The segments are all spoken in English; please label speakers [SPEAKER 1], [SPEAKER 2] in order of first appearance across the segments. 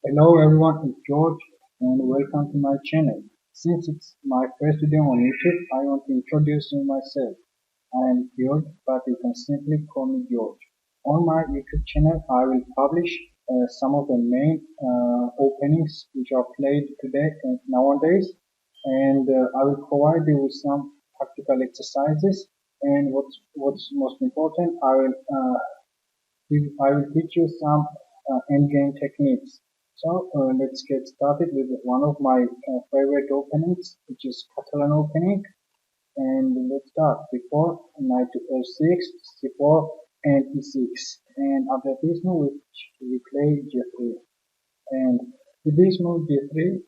[SPEAKER 1] Hello everyone, it's George and welcome to my channel. Since it's my first video on YouTube, I want to introduce myself. I am George, but you can simply call me George. On my YouTube channel, I will publish some of the main openings which are played today and nowadays, and I will provide you with some practical exercises. And what's most important, I will teach you some endgame techniques. So let's get started with one of my favorite openings, which is Catalan opening. And let's start. Before knight to f6, c4, and e6. And after this move, we play g3. And with this move g3,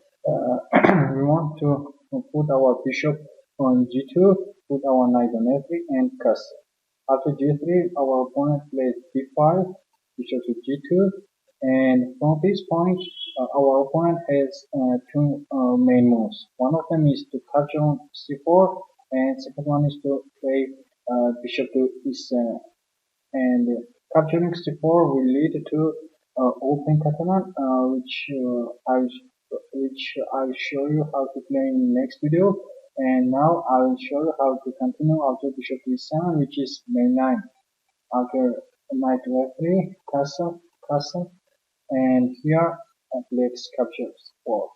[SPEAKER 1] we want to put our bishop on g2, put our knight on f3, and castle. After g3, our opponent plays b5, bishop to g2, and from this point, our opponent has two main moves. One of them is to capture on c4, and second one is to play bishop to e7. And capturing c4 will lead to open Catalan, which I'll show you how to play in next video. And now I will show you how to continue after bishop to e7, which is mainline. After knight to f3, castle, and here let's capture c4.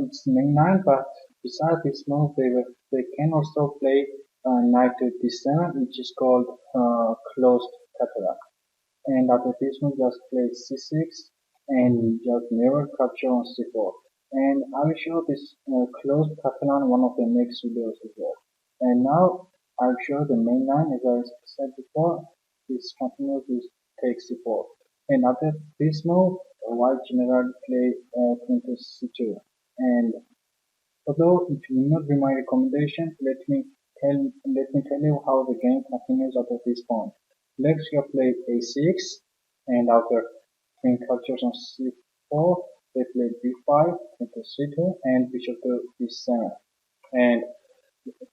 [SPEAKER 1] It's mainline, but besides this move, they can also play knight to d7, which is called closed Catalan. And after this move, just play c6 and just never capture on c4. And I will show this closed Catalan one of the next videos as well. And now I'll show the main line as I said before. This continues with take c4. And after this move, white generally play queen to c2. And although it will not be my recommendation, let me tell you how the game continues after this point. Next you play a6, and after queen captures on c4, they play b5 into c2 and bishop to b7. And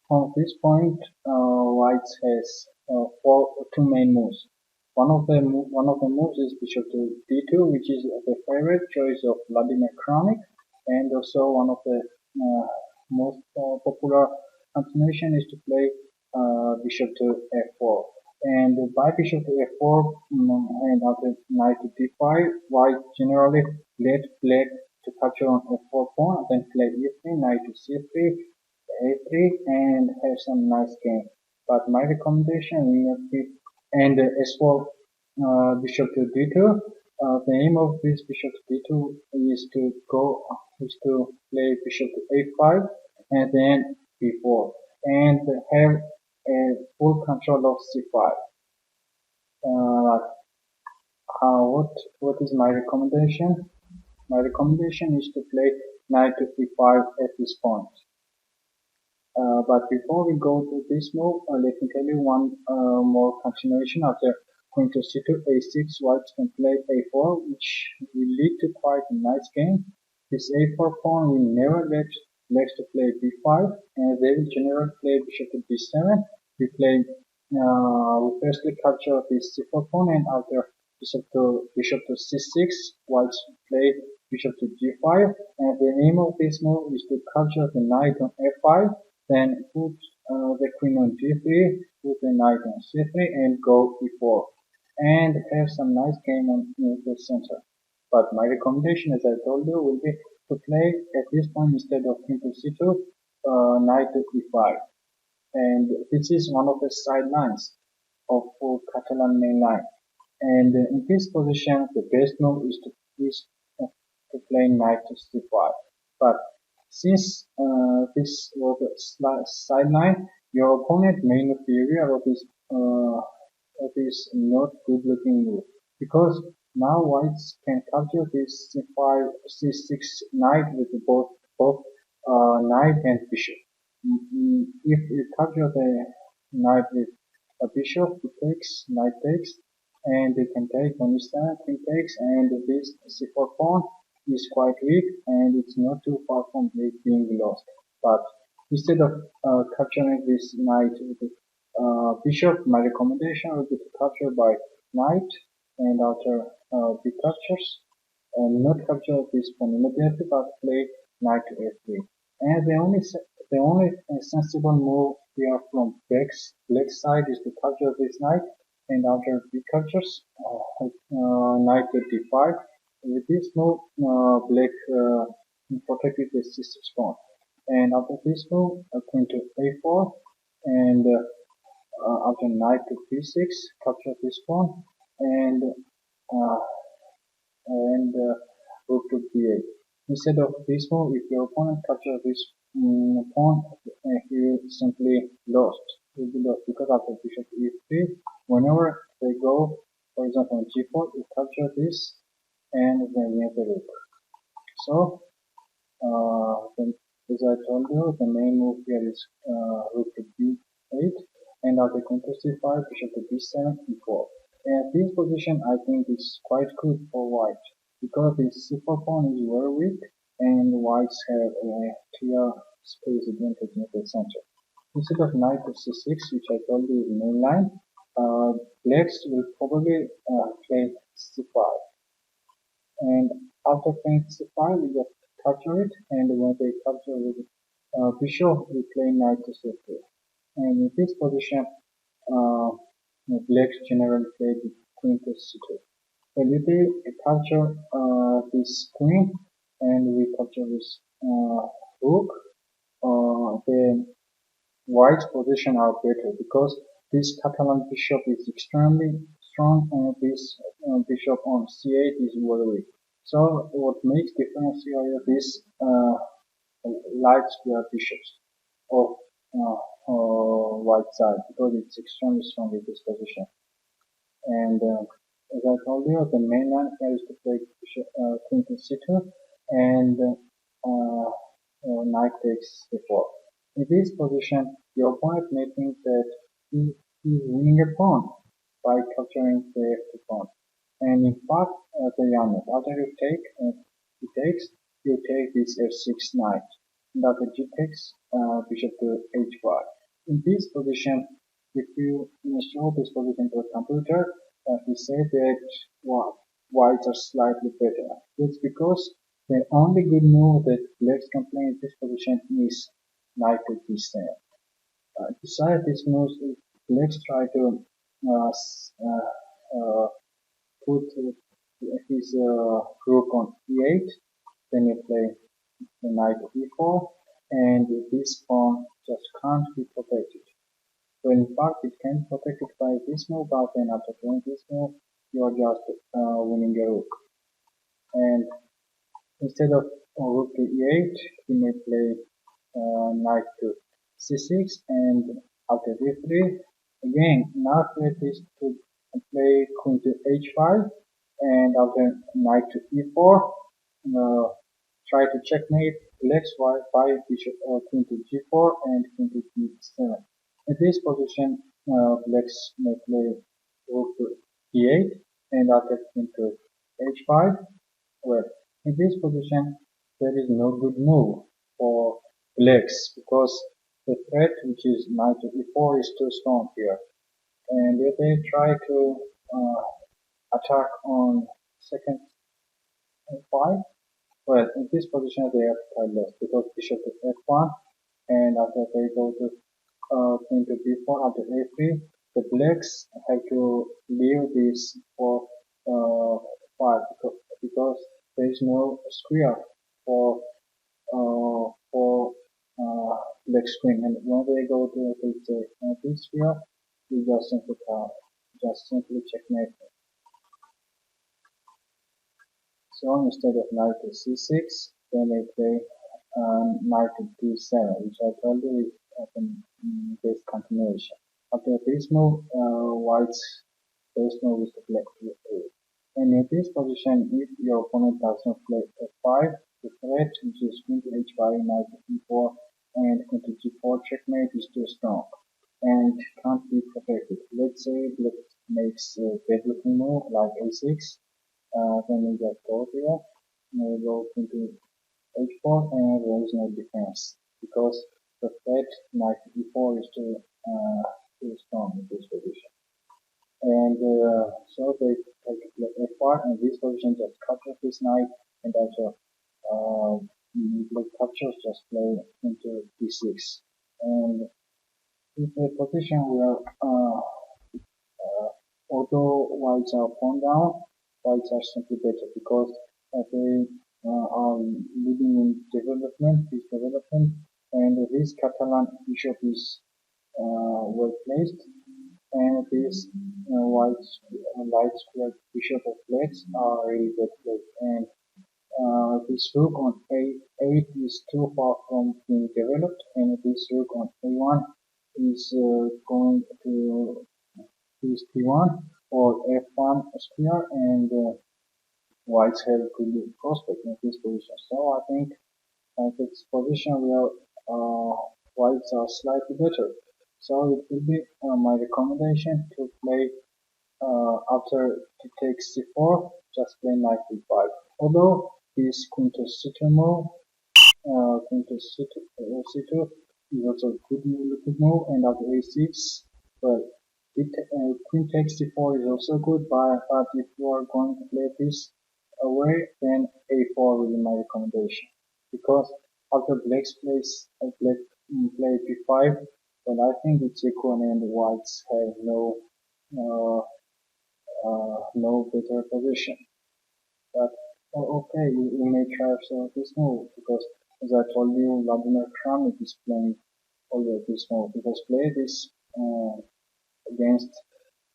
[SPEAKER 1] from this point, white has two main moves. One of the moves is bishop to d2, which is the favorite choice of Vladimir Kramnik, and also one of the most popular continuation is to play bishop to f4. And by bishop to f4 and after knight to d5, white generally let black to capture on f4 pawn, then play e3, knight to c3, a3, and have some nice game. But my recommendation will not be. And as for bishop to d2, the aim of this bishop to d2 is to play bishop to a5 and then b4 and have a full control of c5. What is my recommendation? My recommendation is to play knight to e5 at this point. But before we go to this move, let me tell you one more continuation. After queen to c2, a6, whites can play a4, which will lead to quite a nice game. This a4 pawn will never let blacks to play b5, and they will generally play bishop to b7. We firstly capture this c4 pawn, and after bishop to c6, whites play bishop to g5, and the aim of this move is to capture the knight on f5, then put the queen on g3, put the knight on c3, and go e4, and have some nice game on the center. But my recommendation, as I told you, will be to play at this point instead of queen to c2, knight to e5. And this is one of the sidelines of Catalan main line. And in this position, the best move is to play knight to c5. But since this was a sideline, your opponent may not be aware of this not good looking move, because now whites can capture this c5, c6 knight with both knight and bishop. If you capture the knight with a bishop, it takes, knight takes, and they can take on e7, queen takes, and this c4 pawn is quite weak and it's not too far from being lost. But instead of capturing this knight with the bishop, my recommendation would be to capture by knight, and after b captures, not capture this pawn immediately, but play knight to f3. And the only sensible move here from black side is to capture this knight, and after b captures knight to d5. With this move, black protected the c6 pawn. And after this move, queen to a4, and after knight to b6, capture this pawn, and uh, and rook to b8. Instead of this move, if your opponent captures this pawn, he simply lost. He will be lost because after bishop e3, whenever they go, for example, on g4, you capture this and then win the rook. So, as I told you, the main move here is rook to b8, and after queen to c5, bishop to b7, e4. And this position I think is quite good for white, because the c4 pawn is very weak, and whites have a clear space advantage in the center. Instead of knight to c6, which I told you is mainline, blacks will probably play c5. And after playing c5, we just capture it, and when they capture with bishop, we play knight to c3. And in this position, uh, blacks generally play the queen to c2. When they capture this queen, and we capture this rook, then white's position are better because this Catalan bishop is extremely strong, and this bishop on c8 is very weak. So what makes difference here is this light square bishops of white side, because it's extremely strong in this position. And as I told you, the main line here is to play bishop, queen to c2, and knight takes c4. In this position, your opponent may think that he is winning a pawn by capturing the f2 pawn. And in fact, they are not. After you take, he takes, you take this f6 knight. And after g takes, bishop to h5. In this position, if you show this position to a computer, he said that whites are slightly better. It's because the only good move that blacks can play in this position is knight to d7. Besides this move, if blacks try to put his rook on e8, then you play the knight to e4, and this pawn just can't be protected. So in fact, it can be protected by this move, but then after playing this move, you are just winning a rook. And instead of rook to e8, you may play knight to c6, and after d3, again, now play this to play queen to h5, and after knight to e4, try to checkmate blacks by bishop queen to g4 and queen to g7. In this position, blacks may play rook to e8, and after queen to h5. Well, in this position, there is no good move for blacks, because the threat, which is knight to e4, is too strong here. And if they try to attack on second f5, well, in this position they have quite less, because bishop to f1, and after they go to queen to b4 after a3, the blacks have to leave this for 5, because there is no square for black queen, and when they go to this sphere, we just simply checkmate. So instead of knight to c6, then they play knight to d7, which I told you is this continuation. After this move, white's first move is to play e3. And in this position, if your opponent does not play f5, the threat, which is queen to h5, knight to e4, and queen to g4 checkmate, is too strong and can't be protected. Let's say black makes a dead looking move like a6, then we just go here, and we go into h4, and there is no defense, because the threat knight e4 is too strong in this position. and so they take like f1, and this position just captures this knight, and also uh, black captures just play into d6. And if the position where although whites are pawn down, whites are simply better because they are leading in development, this development, and this Catalan bishop is well placed, and this white light square bishop of blades are really well placed, and this rook on a8 is too far from being developed, and this rook on a1 is going to use p1 or f1 square, and whites have good prospect in this position. So I think this position where whites are slightly better. So it will be my recommendation to play after to take c4, just play knight b5. Although this queen to c2 move, queen to c2 is also a good move, and after a6, well, queen takes c4 is also good, but if you are going to play this away, then a4 will be my recommendation. Because after black's plays, black play b5, but I think it's equal and whites have uh, no better position. But okay, you may try also this move because as I told you, Vladimir Kramnik is playing always this move because play this against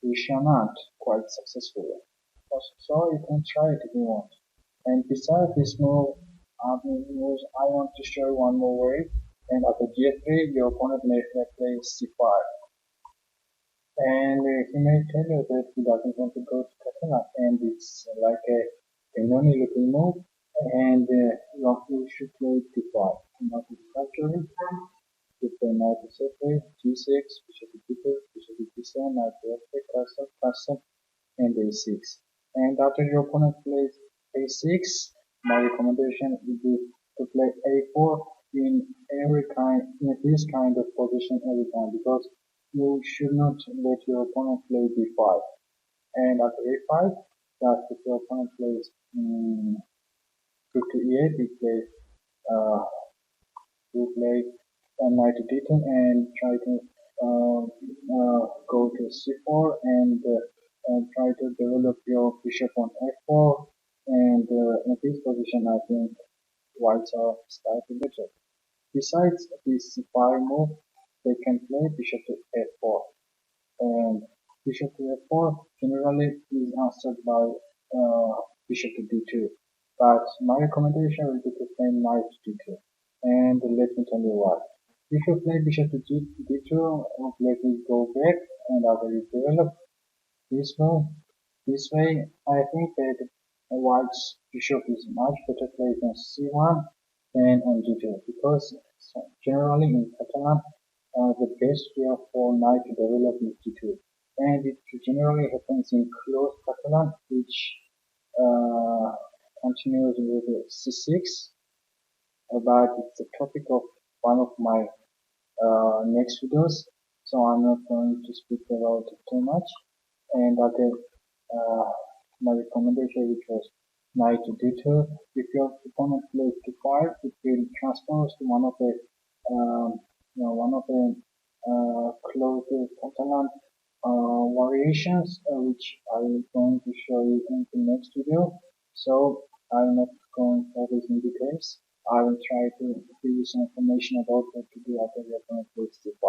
[SPEAKER 1] Rishanant quite successfully. So you can try it if you want. And besides this move, I want to show you one more way. And after g3, your opponent may play c5. And he may tell you that he doesn't want to go to Catalan, and it's like a Benoni looking move, and you should play d5. Not to capture it, you play knight to c3, g6, bishop to d2, bishop to d7, knight to f3, castle, and a6. And after your opponent plays a6, my recommendation would be to play a4 in this kind of position every time because you should not let your opponent play b5. And after a5, that if your opponent plays rook to e8, uh, you play knight to d2 and try to go to c4 and try to develop your bishop on f4. And in this position, I think whites are slightly better. Besides this c5 move, they can play bishop to f4. And bishop to f4 generally is answered by bishop to d2. But my recommendation will be to play knight to d2. And let me tell you why. If you play bishop to d2, let me go back and I will develop this move. This way, I think that white's bishop is much better placed on c1 than on d2 because generally in Catalan, the best way for knight to develop is d2. And it generally happens in closed Catalan, which uh, continues with c6, but it's the topic of one of my next videos, so I'm not going to speak about it too much. And again, uh, my recommendation which was knight to d2. If your opponent plays d5, it will transpose to um, one of the closed Catalan variations, which I'm going to show you in the next video. So I'm not going for this in details. I will try to give you some information about what to do after your opponent plays d5.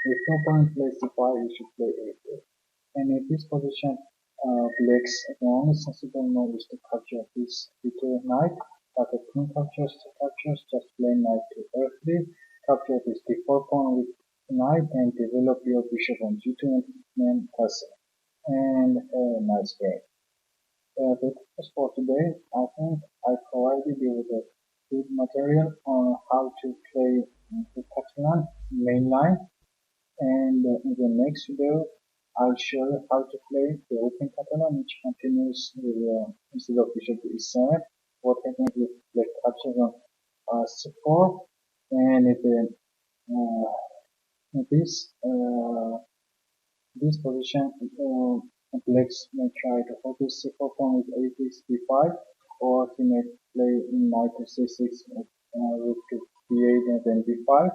[SPEAKER 1] If your opponent plays d5, you should play a4. And in this position, black's the only sensible move is to capture this d2 knight. But the queen captures, just play knight to f3, capture this d4 pawn with knight, and develop your bishop on g2 and then castle. And a nice game. That was for today. I think I provided you with a good material on how to play the Catalan mainline, and in the next video I'll show you how to play the open Catalan, which continues with instead of bishop to e7, what happens with the captures on c4, and if this This position blacks may try to focus c4 pawn with a6 b5, or he may play knight to c6 with rook to b8 and then b5,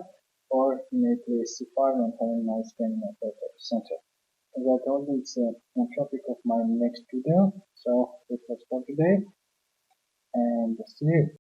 [SPEAKER 1] or he may play c5 and have a nice game at the center. As I told you, it's a topic of my next video, so it was for today, and see you.